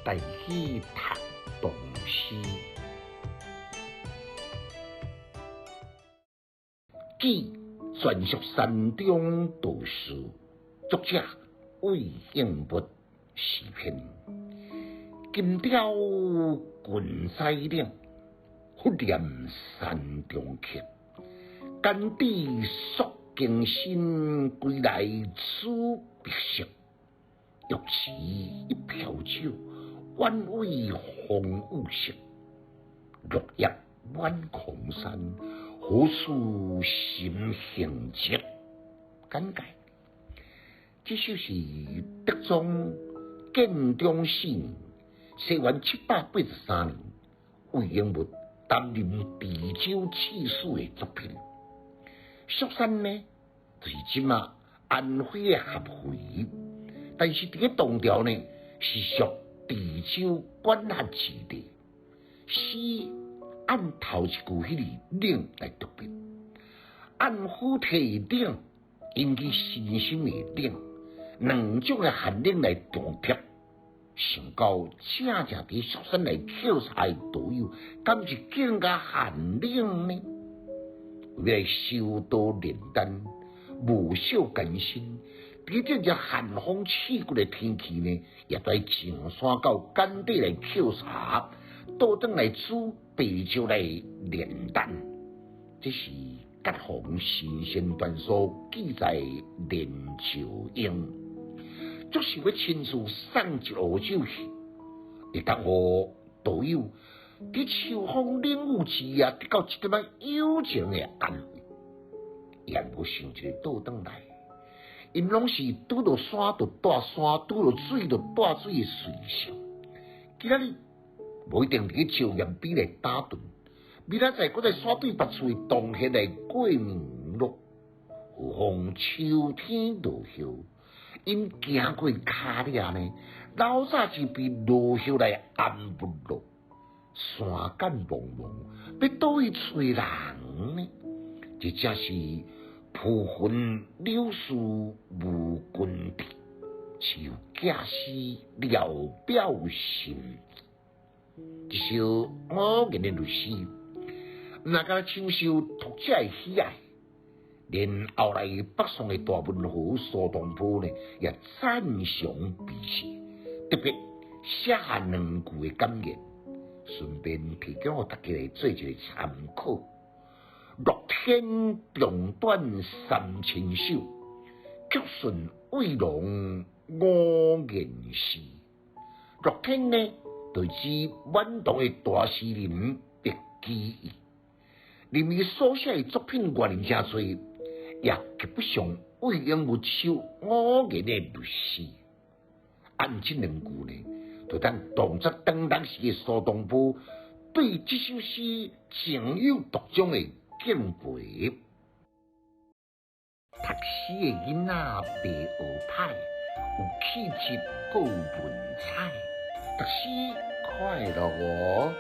带去读唐诗。记传说山中道士，作者魏应物诗篇。金雕群西岭，忽念山中客。干地溯经心，归来处别色。玉池一瓢酒，晚为风雨色。落叶满空山，何处心行迹？简介：这首是德宗建中4年，西元783年，魏应物担任地州刺史的作品。蜀山呢，就是今嘛安徽的合肥，但是这个唐朝呢，是属地州管辖之地。诗按头一句迄个岭来读别，按虎体岭引起信心的岭，两种的寒冷来重贴。想到正伫蜀山来考察的导游，敢是更加寒冷呢？为了修道炼丹，无少艰辛。伫这只寒风刺骨的天气呢，也在上山到甘地来考察，倒转来煮白酒来炼丹。这是各方神仙传说记载炼酒用，就是要亲自送一壶酒去，会当互导游伫秋风冷雨之夜得到一点仔友情的安慰。也无想一个倒转来，因拢是拄到山就带山，拄到水就带水的随性。今仔日无一定伫酒宴边来打盹，明仔载搁在山对别处的洞穴来过眠落。何况秋天落叶，因行过脚掠呢，老早就被落叶来淹没落。山间茫茫，要倒去找人呢？这正是蒲魂柳树无君地，只有假使了表心。一首我言的律诗，那个亲受读者的喜爱，连后来北宋的大文豪苏东坡呢，也赞赏笔写，特别写下两句的感言，顺便提供给大家来做一个参考。乐天长短3000首，曲顺卫龙我言诗。乐天呢，就指满堂的大诗人白居易，林伊所写的作品原来真多，也及不上魏应物首我言的律诗。按这两句呢，就当动作当时的苏东坡对这首诗情有独钟的敬佩。读诗的囡仔袂学歹，有气质，还有文采。读诗快乐哦！